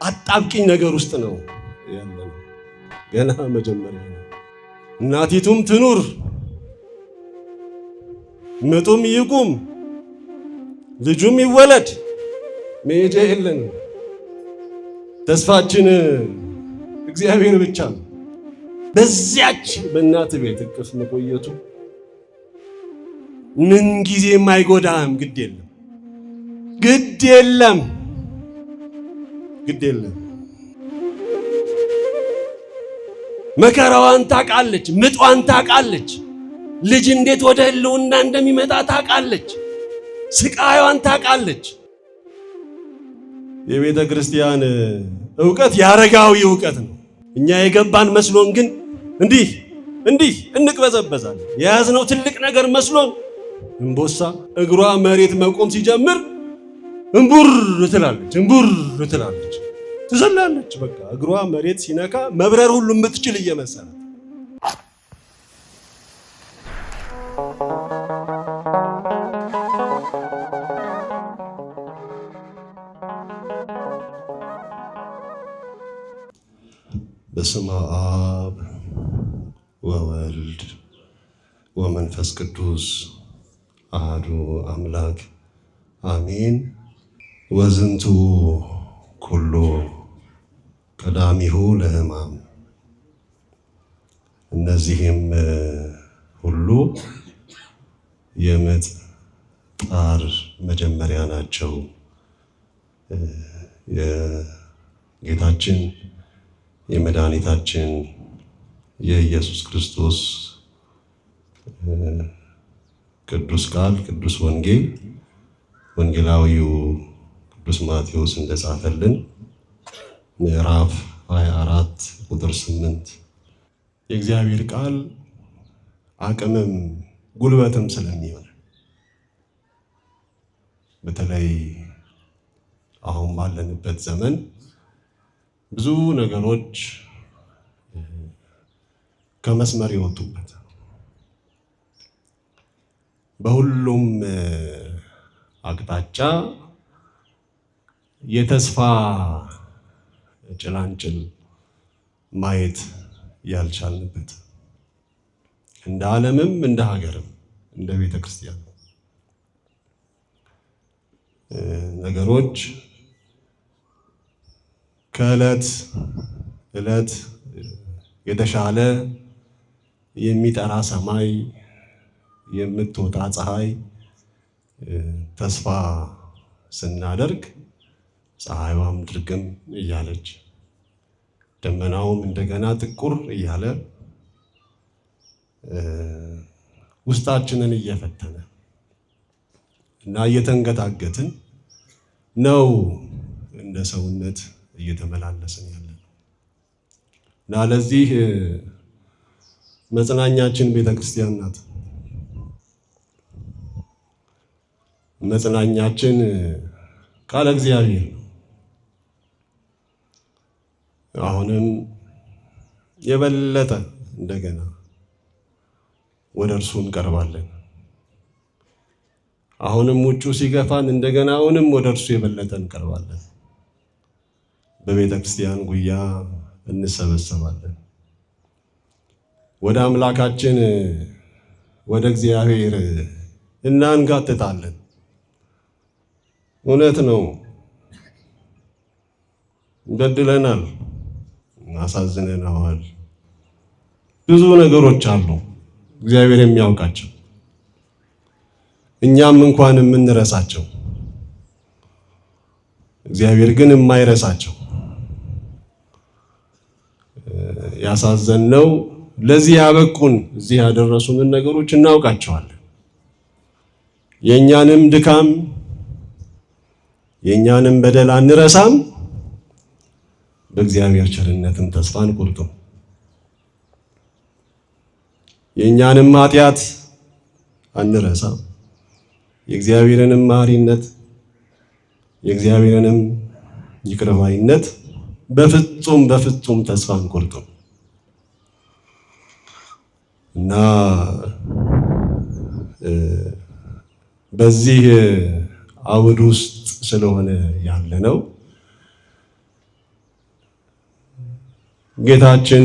አጣብቂኝ ነገር ውስጥ ነው ያለነው። ገና መጀመሪያ ነው። እናቲቱም ትኑር ምጡም ይቁም ልጁም ይወለድ መሄጃ የለንም። ተስፋችን እግዚአብሔር ብቻ ነው። በዚያች በእናት ቤት እቅፍ መቆየቱ ምን ጊዜ የማይጎዳም። ግድ የለም ግድ የለም ግድ የለም። መከራዋን ታውቃለች፣ ምጧን ታውቃለች፣ ልጅ እንዴት ወደ ህልውና እንደሚመጣ ታውቃለች፣ ስቃዩን ታውቃለች። የቤተ ክርስቲያን ዕውቀት ያረጋዊ ዕውቀት ነው። እኛ የገባን መስሎን ግን እንዲህ እንቅበዘበዛለን። የያዝነው ትልቅ ነገር መስሎን እንቦሳ እግሯ መሬት መቆም ሲጀምር እንቡር ትላለች፣ ትዘላለች። በቃ እግሯ መሬት ሲነካ መብረር ሁሉ የምትችል እየመሰላት በስመ አብ ወወልድ ወመንፈስ ቅዱስ አሐዱ አምላክ አሜን። ወዝንቱ ኩሉ ቀዳሚሁ ለሕማም። እነዚህም ሁሉ የምጥ ጣር መጀመሪያ ናቸው። የጌታችን የመድኃኒታችን የኢየሱስ ክርስቶስ ቅዱስ ቃል ቅዱስ ወንጌል ወንጌላዊው ቅዱስ ማቴዎስ እንደጻፈልን ምዕራፍ 24 ቁጥር 8 የእግዚአብሔር ቃል አቅምም ጉልበትም ስለሚሆን በተለይ አሁን ባለንበት ዘመን ብዙ ነገሮች ከመስመር የወጡበት በሁሉም አቅጣጫ የተስፋ ጭላንጭል ማየት ያልቻልንበት እንደ ዓለምም እንደ ሀገርም እንደ ቤተ ክርስቲያን ነገሮች ከዕለት ዕለት የተሻለ የሚጠራ ሰማይ የምትወጣ ፀሐይ ተስፋ ስናደርግ ፀሐይዋም ድርግም እያለች ደመናውም እንደገና ጥቁር እያለ ውስጣችንን እየፈተነ እና እየተንገታገትን ነው እንደ ሰውነት እየተመላለስን ያለን እና ለዚህ መጽናኛችን ቤተክርስቲያን ናት። መጽናኛችን ቃለ እግዚአብሔር ነው። አሁንም የበለጠ እንደገና ወደ እርሱ እንቀርባለን። አሁንም ውጩ ሲገፋን እንደገና አሁንም ወደ እርሱ የበለጠ እንቀርባለን። በቤተ ክርስቲያን ጉያ እንሰበሰባለን። ወደ አምላካችን ወደ እግዚአብሔር እናንጋጥጣለን። እውነት ነው፣ በድለናል፣ አሳዝነናል። ብዙ ነገሮች አሉ እግዚአብሔር የሚያውቃቸው እኛም እንኳን የምንረሳቸው እግዚአብሔር ግን የማይረሳቸው ያሳዘነው ለዚህ ያበቁን እዚህ ያደረሱንን ነገሮች እናውቃቸዋለን። የኛንም ድካም የኛንም በደል አንረሳም። በእግዚአብሔር ቸርነትም ተስፋ አንቆርጥም። የኛንም ኃጢአት አንረሳም። የእግዚአብሔርንም መሐሪነት የእግዚአብሔርንም ይቅር ባይነት በፍጹም ተስፋ አንቆርጥም እና በዚህ አውድ ውስጥ ስለሆነ ያለነው ጌታችን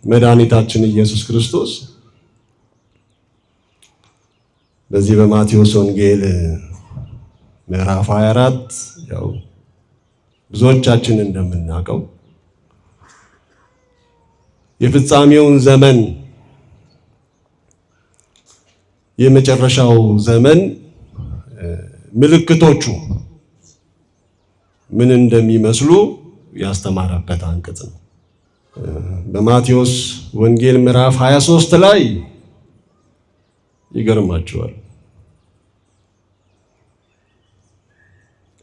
መድኃኒታችን ኢየሱስ ክርስቶስ በዚህ በማቴዎስ ወንጌል ምዕራፍ 24 ያው ብዙዎቻችን እንደምናውቀው የፍጻሜውን ዘመን የመጨረሻው ዘመን ምልክቶቹ ምን እንደሚመስሉ ያስተማረበት አንቀጽ ነው። በማቴዎስ ወንጌል ምዕራፍ 23 ላይ ይገርማቸዋል።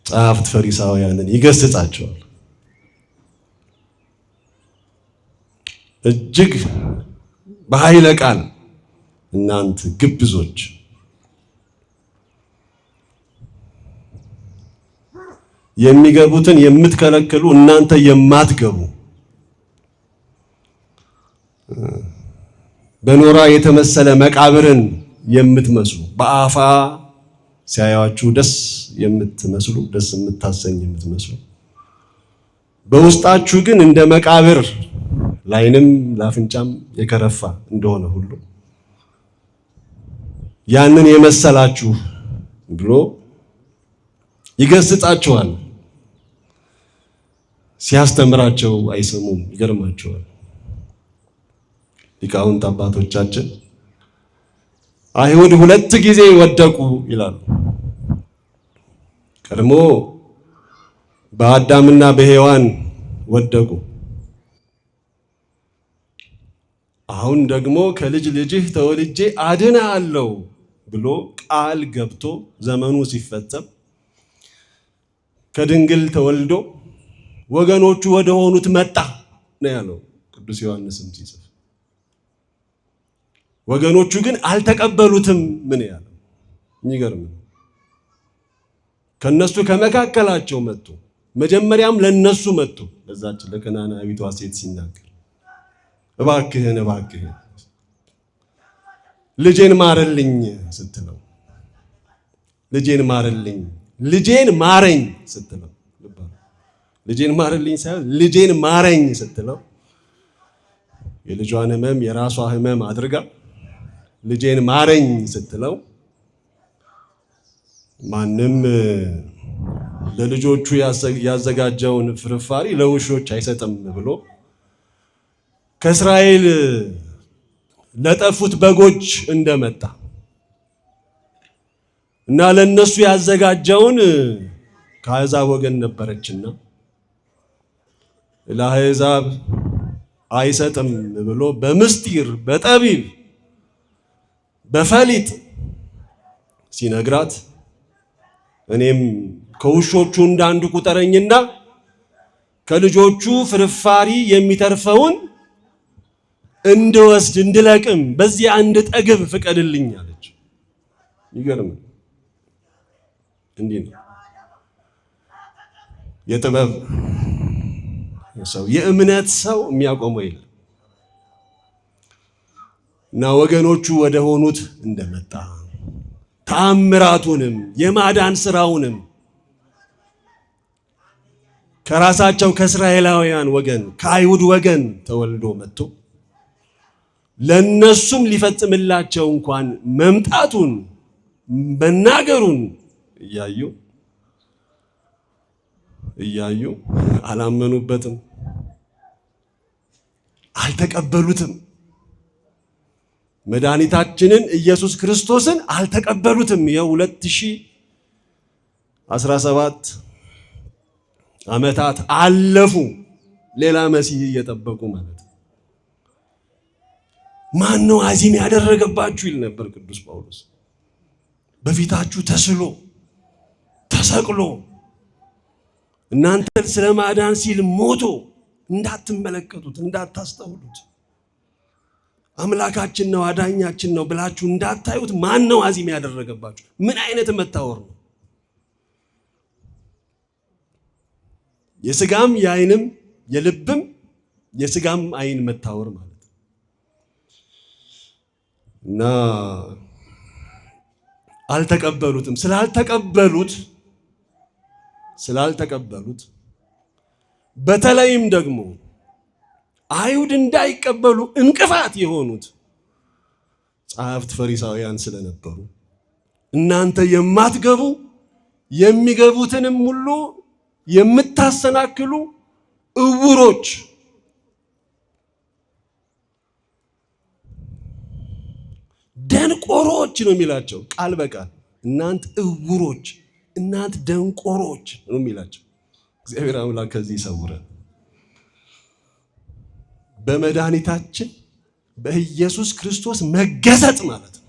ጸሐፍት ፈሪሳውያንን ይገስጻቸዋል። እጅግ በኃይለ ቃል እናንተ ግብዞች የሚገቡትን የምትከለክሉ እናንተ የማትገቡ በኖራ የተመሰለ መቃብርን የምትመስሉ በአፋ ሲያያችሁ ደስ የምትመስሉ ደስ የምታሰኝ የምትመስሉ በውስጣችሁ ግን እንደ መቃብር ላይንም ላፍንጫም የከረፋ እንደሆነ ሁሉ ያንን የመሰላችሁ ብሎ ይገስጻቸዋል። ሲያስተምራቸው አይሰሙም። ይገርማቸዋል። ሊቃውንት አባቶቻችን አይሁድ 2 ጊዜ ወደቁ ይላሉ። ቀድሞ በአዳምና በሔዋን ወደቁ። አሁን ደግሞ ከልጅ ልጅህ ተወልጄ አድንሃለሁ ብሎ ቃል ገብቶ ዘመኑ ሲፈጸም ከድንግል ተወልዶ ወገኖቹ ወደ ሆኑት መጣ ነው ያለው ቅዱስ ዮሐንስም ሲጽፍ። ወገኖቹ ግን አልተቀበሉትም። ምን ያለው የሚገርም ነው። ከነሱ ከመካከላቸው መጡ። መጀመሪያም ለነሱ መጡ። ለዛች ለከናናዊቷ ሴት ሲናገር እባክህን ልጄን ማርልኝ ስትለው ልጄን ማርልኝ ልጄን ማረኝ ስትለው ልጄን ማርልኝ ሳይሆን ልጄን ማረኝ ስትለው የልጇን ሕመም የራሷ ሕመም አድርጋ ልጄን ማረኝ ስትለው ማንም ለልጆቹ ያዘጋጀውን ፍርፋሪ ለውሾች አይሰጥም ብሎ ከእስራኤል ለጠፉት በጎች እንደመጣ እና ለነሱ ያዘጋጀውን ከአሕዛብ ወገን ነበረችና ለአሕዛብ አይሰጥም ብሎ በምስጢር በጠቢብ በፈሊጥ ሲነግራት እኔም ከውሾቹ እንዳንዱ ቁጠረኝና ከልጆቹ ፍርፋሪ የሚተርፈውን እንድወስድ እንድለቅም በዚህ አንድ ጠግብ ፍቀድልኝ አለች። ይገርም እንዲህ ነው የጥበብ ሰው የእምነት ሰው የሚያቆመው የለም። እና ወገኖቹ ወደ ሆኑት እንደመጣ ተአምራቱንም የማዳን ስራውንም ከራሳቸው ከእስራኤላውያን ወገን ከአይሁድ ወገን ተወልዶ መጥቶ ለነሱም ሊፈጽምላቸው እንኳን መምጣቱን መናገሩን እያዩ አላመኑበትም፣ አልተቀበሉትም። መድኃኒታችንን ኢየሱስ ክርስቶስን አልተቀበሉትም። የ2017 ዓመታት አለፉ። ሌላ መሲህ እየጠበቁ ማለት ነው። ማን ነው አዚም ያደረገባችሁ ይል ነበር ቅዱስ ጳውሎስ። በፊታችሁ ተስሎ ተሰቅሎ እናንተን ስለማዳን ሲል ሞቶ እንዳትመለከቱት እንዳታስተውሉት አምላካችን ነው አዳኛችን ነው ብላችሁ እንዳታዩት ማን ነው አዚም ያደረገባችሁ? ምን አይነት መታወር ነው? የስጋም የአይንም የልብም የስጋም አይን መታወር ማለት እና አልተቀበሉትም። ስላልተቀበሉት በተለይም ደግሞ አይሁድ እንዳይቀበሉ እንቅፋት የሆኑት ጸሐፍት ፈሪሳውያን ስለነበሩ እናንተ የማትገቡ የሚገቡትንም ሁሉ የምታሰናክሉ እውሮች ደንቆሮች ነው የሚላቸው ቃል በቃል እናንተ እውሮች እናንተ ደንቆሮች ነው የሚላቸው። እግዚአብሔር አምላክ ከዚህ ይሰውረን። በመድኃኒታችን በኢየሱስ ክርስቶስ መገሰጥ ማለት ነው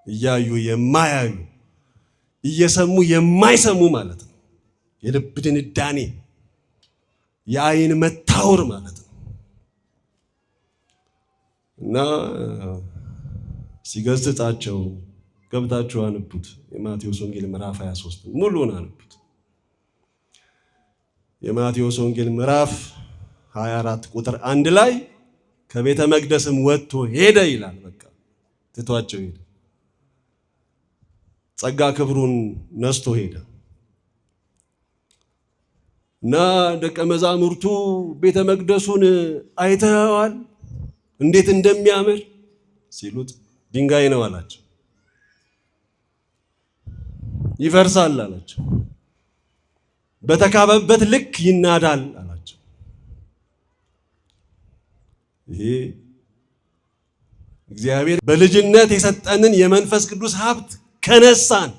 እያዩ የማያዩ እየሰሙ የማይሰሙ ማለት ነው። የልብ ድንዳኔ የአይን መታወር ማለት ነው። እና ሲገስጻቸው ገብታችሁ አንቡት። የማቴዎስ ወንጌል ምዕራፍ 23 ሙሉውን አንቡት። የማቴዎስ ወንጌል ምዕራፍ 24 ቁጥር 1 ላይ ከቤተ መቅደስም ወጥቶ ሄደ ይላል። በቃ ትቷቸው ሄደ። ጸጋ ክብሩን ነስቶ ሄደ እና ደቀ መዛሙርቱ ቤተ መቅደሱን አይተዋል እንዴት እንደሚያምር ሲሉት ድንጋይ ነው አላቸው። ይፈርሳል አላቸው። በተካበበት ልክ ይናዳል አላቸው። ይሄ እግዚአብሔር በልጅነት የሰጠንን የመንፈስ ቅዱስ ሀብት ከነሳን፣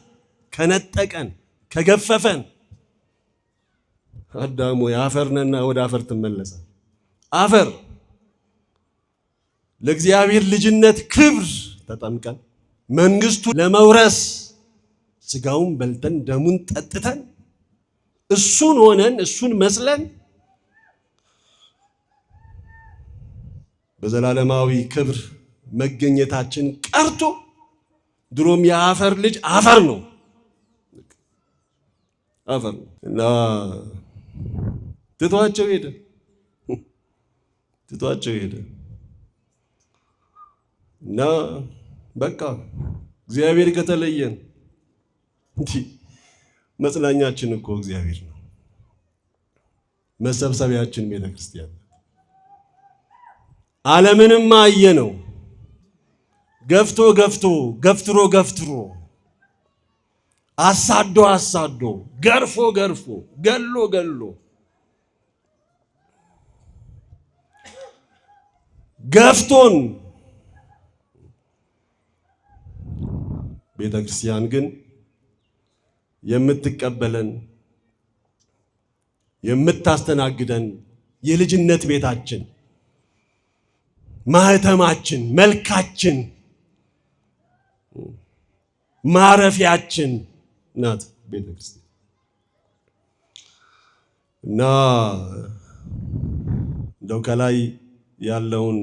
ከነጠቀን፣ ከገፈፈን አዳሙ ያፈርነና ወደ አፈር ትመለሳል። አፈር ለእግዚአብሔር ልጅነት ክብር ተጠምቀን መንግስቱ ለመውረስ ስጋውን በልተን ደሙን ጠጥተን እሱን ሆነን እሱን መስለን በዘላለማዊ ክብር መገኘታችን ቀርቶ ድሮም የአፈር ልጅ አፈር ነው አፈር ነው እና ትቷቸው ሄደ እና በቃ እግዚአብሔር ከተለየን መጽናኛችን እኮ እግዚአብሔር ነው። መሰብሰቢያችን ቤተክርስቲያን ዓለምንም አየነው ገፍትሮ አሳዶ ገርፎ ገሎ ገፍቶን ቤተክርስቲያን ግን የምትቀበለን የምታስተናግደን የልጅነት ቤታችን ማህተማችን መልካችን ማረፊያችን ናት ቤተክርስቲያን እና እንደው ከላይ ያለውን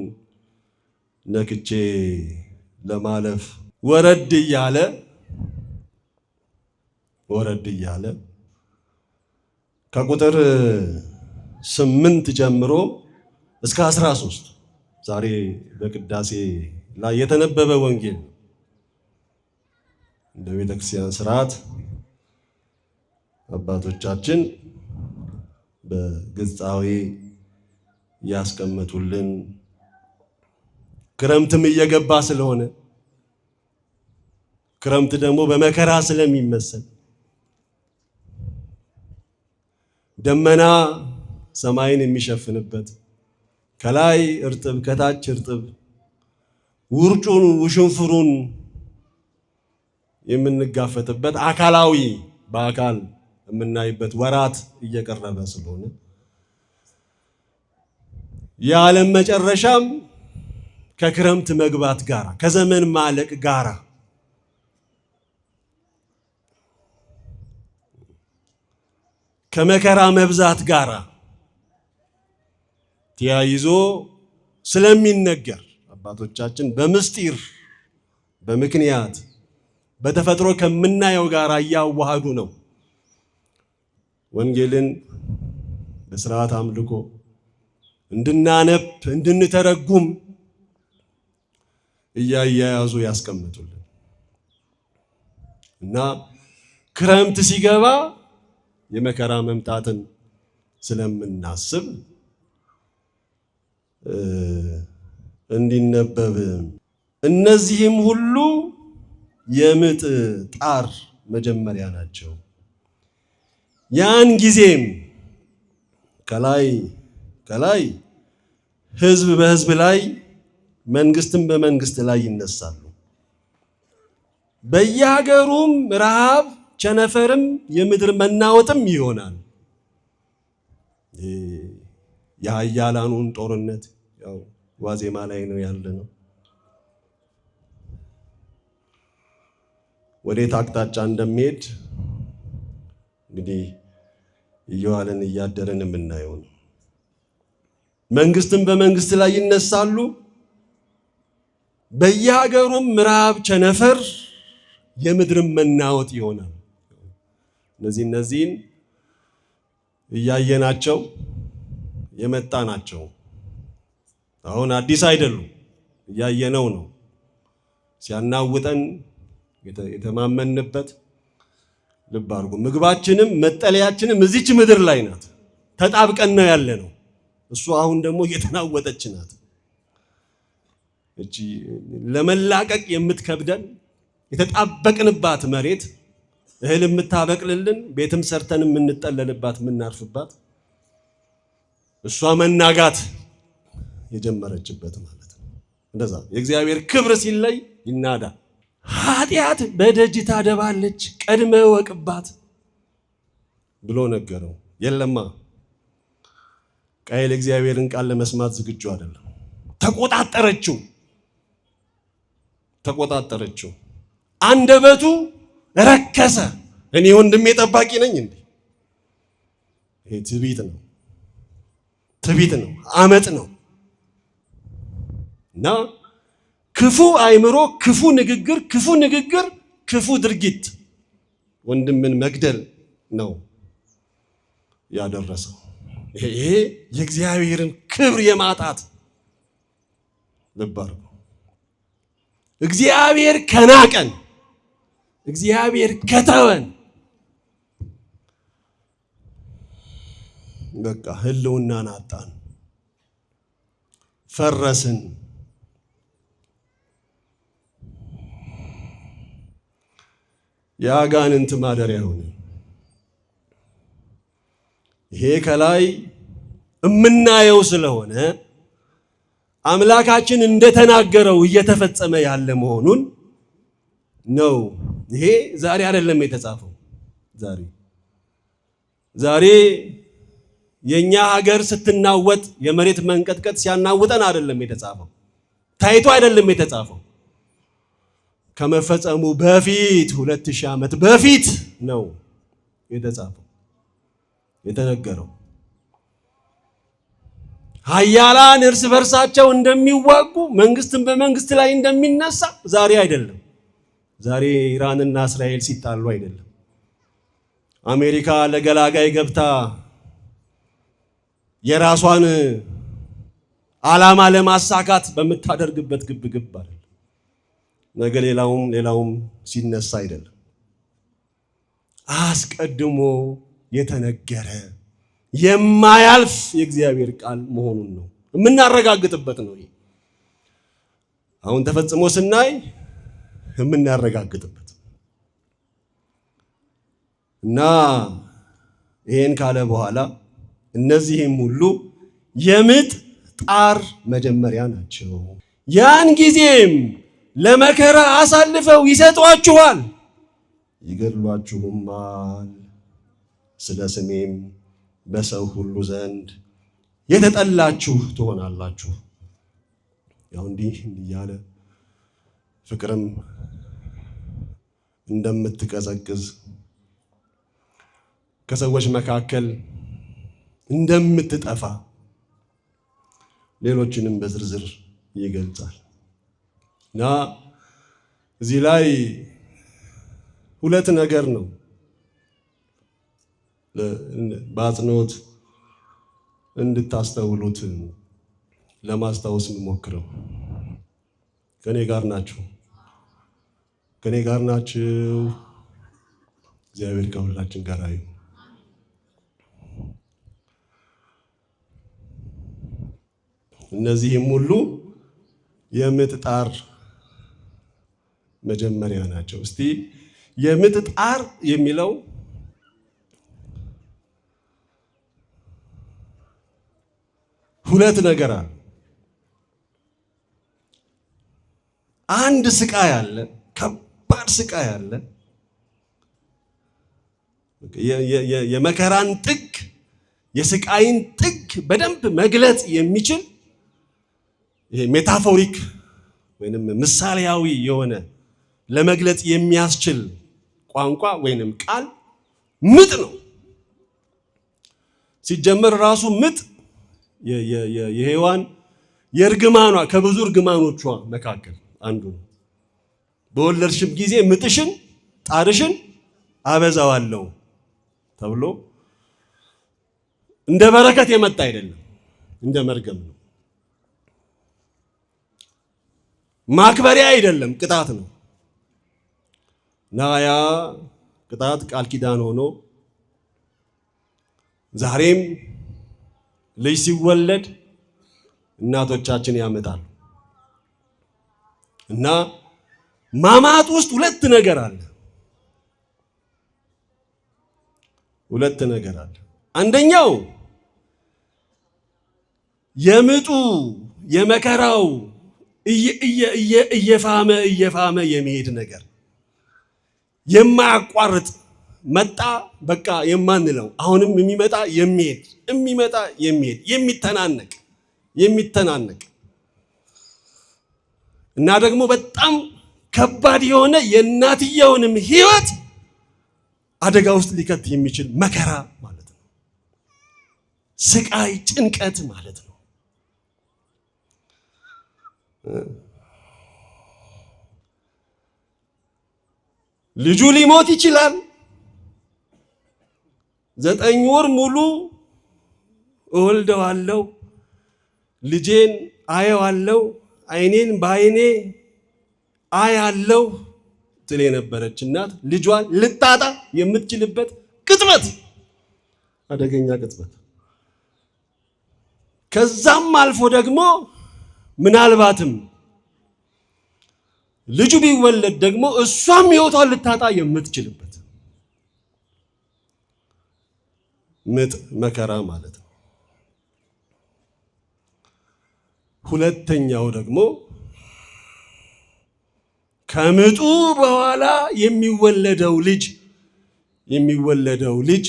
ነክቼ ለማለፍ ወረድ እያለ ከቁጥር 8 ጀምሮ እስከ 13 ዛሬ በቅዳሴ ላይ የተነበበ ወንጌል እንደ ቤተክርስቲያን ስርዓት አባቶቻችን በግልጻዊ ያስቀመጡልን ክረምትም እየገባ ስለሆነ ክረምት ደግሞ በመከራ ስለሚመሰል ደመና ሰማይን የሚሸፍንበት ከላይ እርጥብ ከታች እርጥብ ውርጩን ውሽንፍሩን የምንጋፈጥበት አካላዊ በአካል የምናይበት ወራት እየቀረበ ስለሆነ የዓለም መጨረሻም ከክረምት መግባት ጋራ ከዘመን ማለቅ ጋራ ከመከራ መብዛት ጋራ ተያይዞ ስለሚነገር አባቶቻችን በምስጢር በምክንያት በተፈጥሮ ከምናየው ጋራ እያዋሃዱ ነው ወንጌልን በሥርዓት አምልኮ እንድናነብ እንድንተረጉም እያያዙ ያስቀምጡልን እና ክረምት ሲገባ የመከራ መምጣትን ስለምናስብ እንዲነበብ እነዚህም ሁሉ የምጥ ጣር መጀመሪያ ናቸው። ያን ጊዜም ከላይ ሕዝብ በሕዝብ ላይ መንግስትም በመንግስት ላይ ይነሳሉ። በየሀገሩም ረሃብ፣ ቸነፈርም የምድር መናወጥም ይሆናል። የኃያላኑን ጦርነት ያው ዋዜማ ላይ ነው ያለነው። ወዴት አቅጣጫ እንደሚሄድ እንግዲህ እየዋልን እያደረን የምናየው ነው። መንግስትም በመንግስት ላይ ይነሳሉ። በየሀገሩም ረሃብ፣ ቸነፈር የምድርም መናወጥ ይሆናል። እነዚህን እያየናቸው የመጣ ናቸው። አሁን አዲስ አይደሉም፣ እያየነው ነው። ሲያናውጠን የተማመንበት ልብ አድርጉ። ምግባችንም መጠለያችንም እዚች ምድር ላይ ናት። ተጣብቀን ነው ያለነው። እሱ አሁን ደግሞ እየተናወጠች ናት። እቺ ለመላቀቅ የምትከብደን የተጣበቅንባት መሬት እህል የምታበቅልልን ቤትም ሰርተን የምንጠለልባት የምናርፍባት እሷ መናጋት የጀመረችበት ማለት ነው። እንደዛ የእግዚአብሔር ክብር ሲለይ ይናዳ። ኃጢአት በደጅ ታደባለች፣ ቀድመ ወቅባት ብሎ ነገረው። የለማ ቃየል እግዚአብሔርን ቃል ለመስማት ዝግጁ አይደለም። ተቆጣጠረችው። አንደበቱ ረከሰ። እኔ ወንድሜ ጠባቂ ነኝ እንዴ? ይሄ ትዕቢት ነው፣ አመጥ ነው። እና ክፉ አእምሮ፣ ክፉ ንግግር፣ ክፉ ድርጊት ወንድምን መግደል ነው ያደረሰው። ይሄ የእግዚአብሔርን ክብር የማጣት ልብ አድርጉ። እግዚአብሔር ከናቀን፣ እግዚአብሔር ከተወን በቃ ህልውናን አጣን፣ ፈረስን። የአጋንንት ማደሪያ ሆነ። ይሄ ከላይ የምናየው ስለሆነ አምላካችን እንደተናገረው እየተፈጸመ ያለ መሆኑን ነው። ይሄ ዛሬ አይደለም የተጻፈው። ዛሬ የኛ ሀገር ስትናወጥ የመሬት መንቀጥቀጥ ሲያናውጠን አይደለም የተጻፈው። ታይቶ አይደለም የተጻፈው። ከመፈጸሙ በፊት 2000 ዓመት በፊት ነው የተጻፈው የተነገረው። ኃያላን እርስ በርሳቸው እንደሚዋጉ መንግስትም በመንግስት ላይ እንደሚነሳ ዛሬ አይደለም። ዛሬ ኢራንና እስራኤል ሲጣሉ አይደለም። አሜሪካ ለገላጋይ ገብታ የራሷን ዓላማ ለማሳካት በምታደርግበት ግብግብ አይደለም። ነገ ሌላውም ሲነሳ አይደለም። አስቀድሞ የተነገረ የማያልፍ የእግዚአብሔር ቃል መሆኑን ነው የምናረጋግጥበት ነው። አሁን ተፈጽሞ ስናይ የምናረጋግጥበት እና ይሄን ካለ በኋላ እነዚህም ሁሉ የምጥ ጣር መጀመሪያ ናቸው። ያን ጊዜም ለመከራ አሳልፈው ይሰጧችኋል፣ ይገድሏችሁማል። ስለ ስሜም በሰው ሁሉ ዘንድ የተጠላችሁ ትሆናላችሁ። ያው እንዲህ እያለ ፍቅርም እንደምትቀዘቅዝ ከሰዎች መካከል እንደምትጠፋ ሌሎችንም በዝርዝር ይገልጻል። እና እዚህ ላይ ሁለት ነገር ነው በአጽንኦት እንድታስተውሉት ለማስታወስ የምሞክረው። ከኔ ጋር ናችሁ? እግዚአብሔር ከሁላችን ጋር ይሁን። እነዚህም ሁሉ የምጥ ጣር መጀመሪያ ናቸው። እስቲ የምጥ ጣር የሚለው ሁለት ነገር አለ። አንድ ስቃይ አለ፣ ከባድ ስቃይ አለ። የመከራን ጥግ የስቃይን ጥግ በደንብ መግለጽ የሚችል ይሄ ሜታፎሪክ ወይንም ምሳሌያዊ የሆነ ለመግለጽ የሚያስችል ቋንቋ ወይንም ቃል ምጥ ነው። ሲጀመር ራሱ ምጥ የሔዋን የእርግማኗ ከብዙ እርግማኖቿ መካከል አንዱ ነው። በወለድሽም ጊዜ ምጥሽን ጣርሽን አበዛዋለሁ ተብሎ እንደ በረከት የመጣ አይደለም፣ እንደ መርገም ነው። ማክበሪያ አይደለም፣ ቅጣት ነው። እና ያ ቅጣት ቃል ኪዳን ሆኖ ዛሬም ልጅ ሲወለድ እናቶቻችን ያመጣሉ። እና ማማጥ ውስጥ ሁለት ነገር አለ። አንደኛው የምጡ የመከራው እየፋመ የሚሄድ ነገር የማያቋርጥ መጣ በቃ የማንለው አሁንም የሚመጣ የሚሄድ የሚተናነቅ እና ደግሞ በጣም ከባድ የሆነ የእናትየውንም ሕይወት አደጋ ውስጥ ሊከት የሚችል መከራ ማለት ነው። ስቃይ፣ ጭንቀት ማለት ነው። ልጁ ሊሞት ይችላል። 9 ወር ሙሉ እወልደዋለሁ፣ ልጄን አየዋለሁ፣ አይኔን በአይኔ አያለሁ ትል የነበረች እናት ልጇን ልታጣ የምትችልበት ቅጽበት፣ አደገኛ ቅጽበት። ከዛም አልፎ ደግሞ ምናልባትም ልጁ ቢወለድ ደግሞ እሷም ሕይወቷን ልታጣ የምትችልበት ምጥ መከራ ማለት ነው። ሁለተኛው ደግሞ ከምጡ በኋላ የሚወለደው ልጅ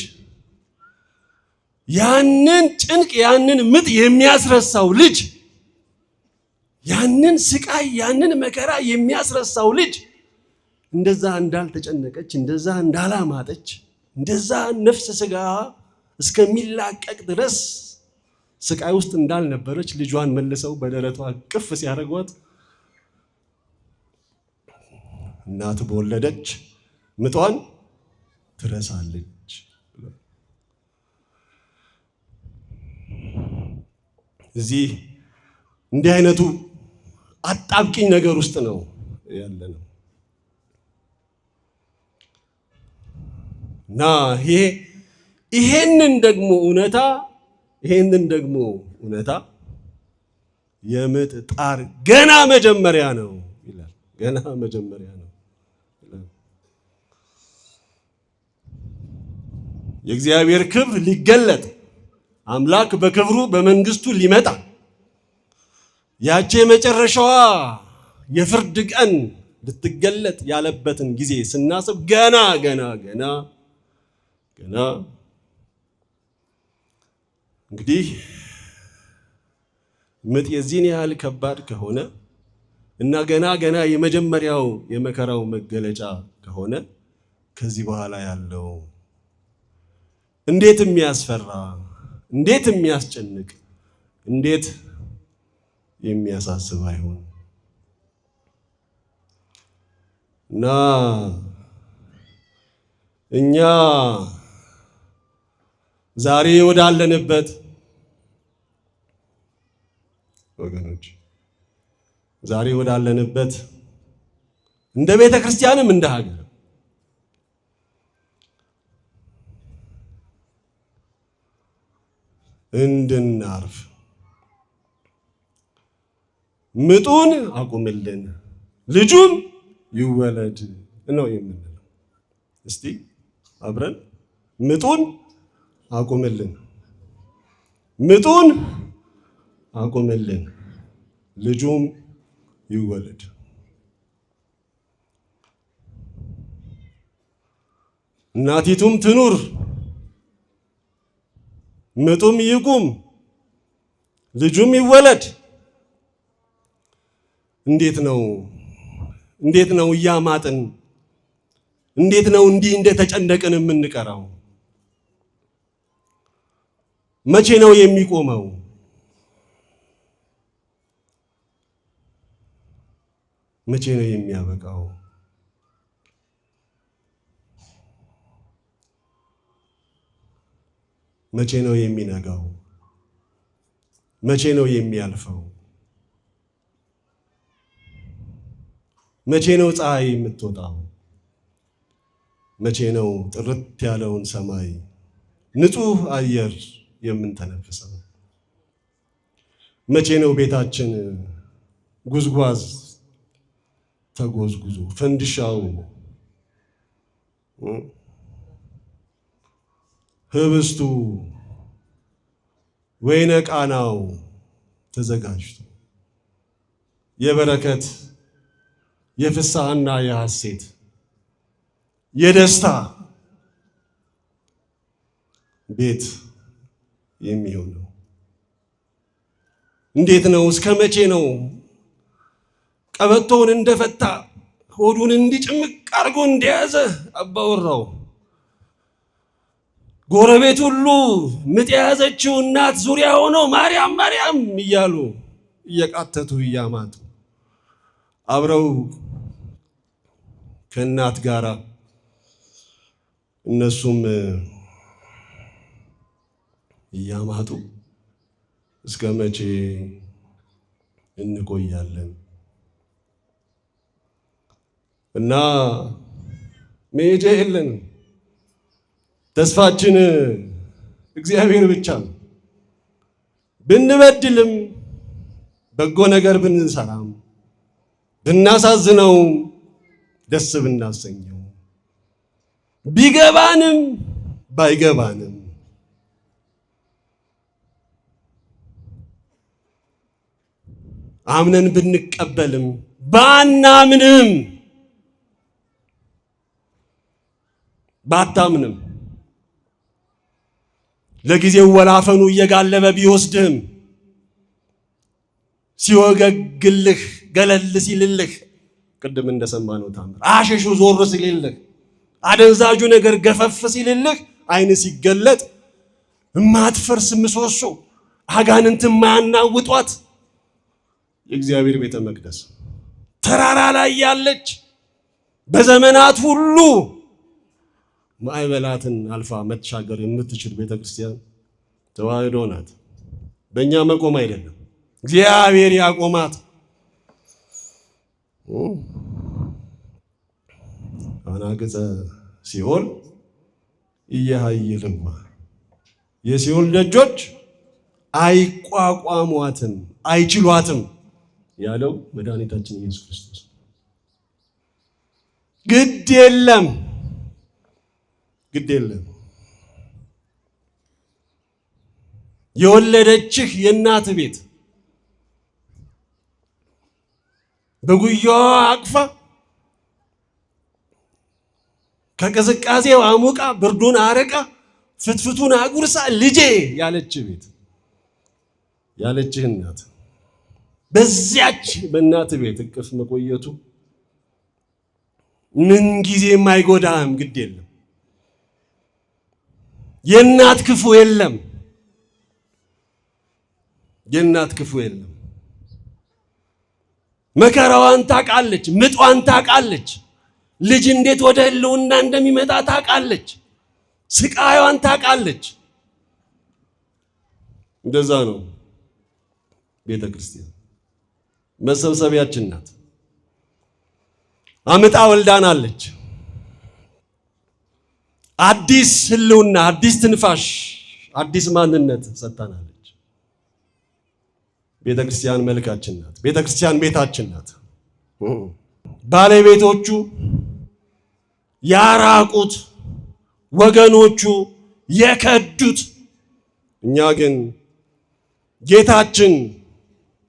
ያንን ጭንቅ ያንን ምጥ የሚያስረሳው ልጅ ያንን ስቃይ ያንን መከራ የሚያስረሳው ልጅ እንደዛ እንዳልተጨነቀች እንደዛ እንዳላማጠች እንደዛ ነፍስ ስጋ እስከሚላቀቅ ድረስ ስቃይ ውስጥ እንዳልነበረች ልጇን መልሰው በደረቷ ቅፍ ሲያደርጓት እናት በወለደች ምጧን ትረሳለች። እዚህ እንዲህ አይነቱ አጣብቂኝ ነገር ውስጥ ነው ያለነው እና ይሄንን ደግሞ እውነታ የምጥ ጣር ገና መጀመሪያ ነው ይላል። ገና መጀመሪያ ነው። የእግዚአብሔር ክብር ሊገለጥ አምላክ በክብሩ በመንግስቱ ሊመጣ ያቺ የመጨረሻዋ የፍርድ ቀን ልትገለጥ ያለበትን ጊዜ ስናስብ ገና እንግዲህ ምጥ የዚህን ያህል ከባድ ከሆነ እና ገና የመጀመሪያው የመከራው መገለጫ ከሆነ ከዚህ በኋላ ያለው እንዴት የሚያስፈራ፣ እንዴት የሚያስጨንቅ፣ እንዴት የሚያሳስብ አይሆን እና እኛ ዛሬ ወዳለንበት ወገኖች እንደ ቤተ ክርስቲያንም እንደ ሀገር እንድናርፍ ምጡን አቁምልን ልጁም ይወለድ ነው የምንለው። እስቲ አብረን ምጡን አቁምልን፣ ምጡን አቁምልን ልጁም ይወለድ። እናቲቱም ትኑር ምጡም ይቁም ልጁም ይወለድ። እንዴት ነው እያማጥን እንዴት ነው እንዲህ እንደተጨነቅን የምንቀራው? መቼ ነው የሚቆመው? መቼ ነው የሚያበቃው? መቼ ነው የሚነጋው? መቼ ነው የሚያልፈው? መቼ ነው ፀሐይ የምትወጣው? መቼ ነው ጥርት ያለውን ሰማይ ንጹህ አየር የምንተነፍሰው? መቼ ነው ቤታችን ጉዝጓዝ ተጎዝጉዞ ፈንድሻው ህብስቱ ወይነ ቃናው ተዘጋጅቶ የበረከት የፍስሐና የሐሴት የደስታ ቤት የሚሆነው? እንዴት ነው? እስከ መቼ ነው ቀበቶውን እንደፈታ ሆዱን እንዲጭምቅ አድርጎ እንደያዘ አባወራው ጎረቤት ሁሉ ምጥ የያዘችው እናት ዙሪያ ሆነው ማርያም ማርያም እያሉ እየቃተቱ እያማጡ አብረው ከእናት ጋር እነሱም እያማጡ እስከ መቼ እንቆያለን? እና መሄጃ የለንም። ተስፋችን እግዚአብሔር ብቻ ነው። ብንበድልም በጎ ነገር ብንሰራም ብናሳዝነው ደስ ብናሰኘው ቢገባንም ባይገባንም አምነን ብንቀበልም ባናምንም ባታምንም ለጊዜው ወላፈኑ እየጋለበ ቢወስድህም ሲወገግልህ ገለል ሲልልህ ቅድም እንደሰማነው ታምር አሸሹ ዞር ሲልልህ አደንዛጁ ነገር ገፈፍ ሲልልህ አይን ሲገለጥ እማትፈርስ ምሰሶ አጋንንት ማያናውጧት የእግዚአብሔር ቤተ መቅደስ ተራራ ላይ ያለች በዘመናት ሁሉ ማዕበላትን አልፋ መሻገር የምትችል ቤተክርስቲያን ተዋህዶ ናት። በእኛ መቆም አይደለም፣ እግዚአብሔር ያቆማት። አናገጸ ሲኦል እየሃይልማ የሲኦል ደጆች አይቋቋሟትም አይችሏትም ያለው መድኃኒታችን ኢየሱስ ክርስቶስ። ግድ የለም የወለደችህ የእናት ቤት በጉያዋ አቅፋ ከቅዝቃዜው አሙቃ ብርዱን አረቃ ፍትፍቱን አጉርሳ ልጄ ያለች ቤት ያለችህ እናት በዚያች በእናት ቤት እቅፍ መቆየቱ ምን ጊዜም አይጎዳም። ግድ የለም የእናት ክፉ የለም፣ የእናት ክፉ የለም። መከራዋን ታውቃለች፣ ምጧን ታውቃለች፣ ልጅ እንዴት ወደ ህልውና እንደሚመጣ ታውቃለች፣ ስቃዩን ታውቃለች። እንደዛ ነው ቤተ ክርስቲያን መሰብሰቢያችን ናት። አምጣ ወልዳናለች። አዲስ ህልውና፣ አዲስ ትንፋሽ፣ አዲስ ማንነት ሰጥታናለች። ቤተክርስቲያን መልካችን ናት። ቤተክርስቲያን ቤታችን ናት። ባለቤቶቹ ያራቁት፣ ወገኖቹ የከዱት፣ እኛ ግን ጌታችን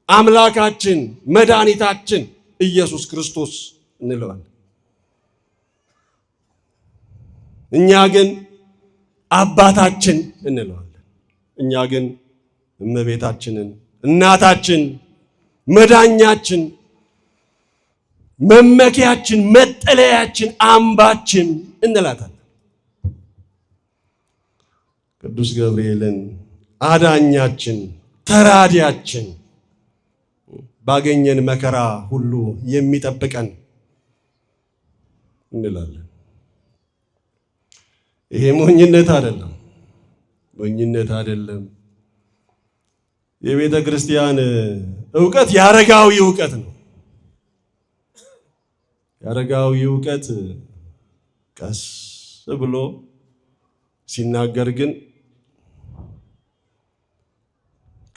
አምላካችን መድኃኒታችን ኢየሱስ ክርስቶስ እንለዋለን። እኛ ግን አባታችን እንለዋለን። እኛ ግን እመቤታችንን እናታችን፣ መዳኛችን፣ መመኪያችን፣ መጠለያችን፣ አምባችን እንላታለን። ቅዱስ ገብርኤልን አዳኛችን፣ ተራዲያችን፣ ባገኘን መከራ ሁሉ የሚጠብቀን እንላለን። ይሄ ሞኝነት አይደለም፣ ሞኝነት አይደለም። የቤተ ክርስቲያን ዕውቀት የአረጋዊ ዕውቀት ነው። የአረጋዊ ዕውቀት ቀስ ብሎ ሲናገር ግን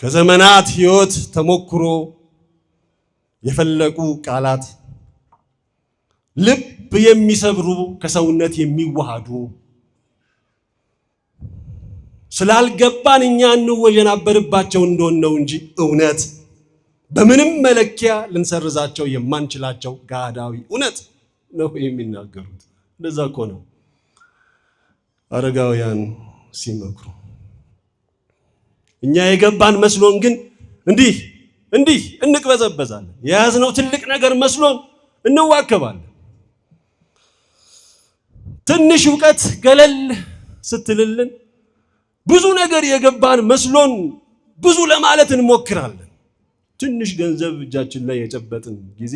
ከዘመናት ሕይወት ተሞክሮ የፈለቁ ቃላት ልብ የሚሰብሩ ከሰውነት የሚዋሃዱ ስላልገባን እኛ እንወጀናበርባቸው እንደሆነው እንጂ እውነት በምንም መለኪያ ልንሰርዛቸው የማንችላቸው ጋዳዊ እውነት ነው የሚናገሩት። እንደዛ እኮ ነው አረጋውያን ሲመክሩ። እኛ የገባን መስሎን ግን እንዲህ እንቅበዘበዛለን። የያዝነው ትልቅ ነገር መስሎን እንዋከባለን። ትንሽ ዕውቀት ገለል ስትልልን ብዙ ነገር የገባን መስሎን ብዙ ለማለት እንሞክራለን። ትንሽ ገንዘብ እጃችን ላይ የጨበጥን ጊዜ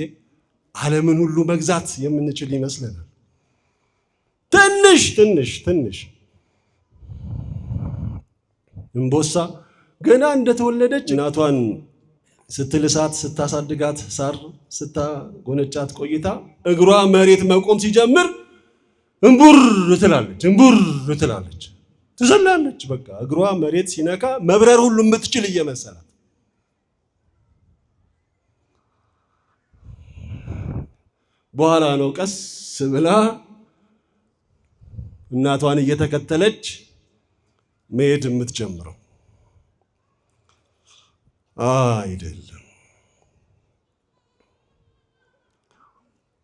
ዓለምን ሁሉ መግዛት የምንችል ይመስለናል። ትንሽ እምቦሳ ገና እንደተወለደች እናቷን ስትልሳት ስታሳድጋት ሳር ስታጎነጫት ቆይታ እግሯ መሬት መቆም ሲጀምር እንቡር ትላለች፣ ትዘላለች። በቃ እግሯ መሬት ሲነካ መብረር ሁሉ የምትችል እየመሰላት በኋላ ነው ቀስ ብላ እናቷን እየተከተለች መሄድ የምትጀምረው። አይደለም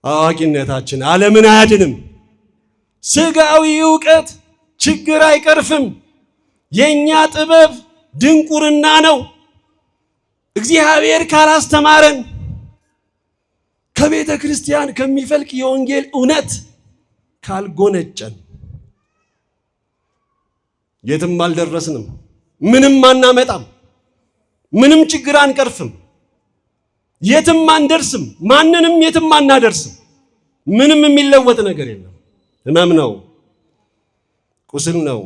አዋቂነታችን ዓለምን አያድንም። ስጋዊ ዕውቀት ችግር አይቀርፍም። የኛ ጥበብ ድንቁርና ነው። እግዚአብሔር ካላስተማረን ከቤተ ክርስቲያን ከሚፈልቅ የወንጌል እውነት ካልጎነጨን የትም አልደረስንም። ምንም አናመጣም። ምንም ችግር አንቀርፍም። የትም አንደርስም። ማንንም የትም አናደርስም። ምንም የሚለወጥ ነገር የለም። ሕመም ነው፣ ቁስል ነው፣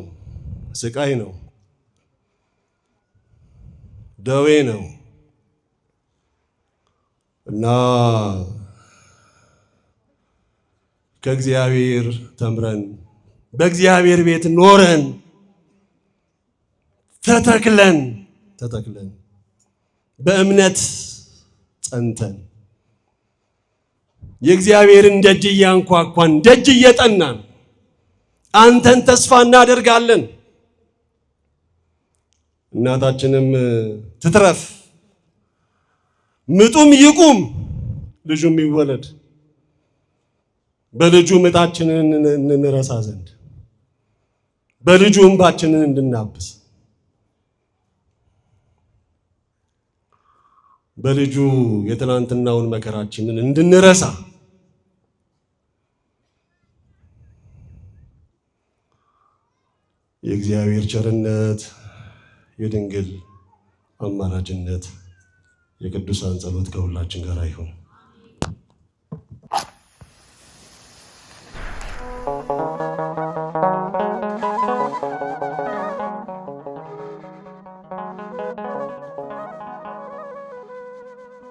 ስቃይ ነው፣ ደዌ ነው እና ከእግዚአብሔር ተምረን በእግዚአብሔር ቤት ኖረን ተተክለን በእምነት ጸንተን የእግዚአብሔርን ደጅ እያንኳኳን ደጅ እየጠናን አንተን ተስፋ እናደርጋለን። እናታችንም ትትረፍ፣ ምጡም ይቁም፣ ልጁም ይወለድ፣ በልጁ ምጣችንን እንረሳ ዘንድ በልጁ እንባችንን እንድናብስ በልጁ የትናንትናውን መከራችንን እንድንረሳ የእግዚአብሔር ቸርነት፣ የድንግል አማላጅነት፣ የቅዱሳን ጸሎት ከሁላችን ጋር ይሁን።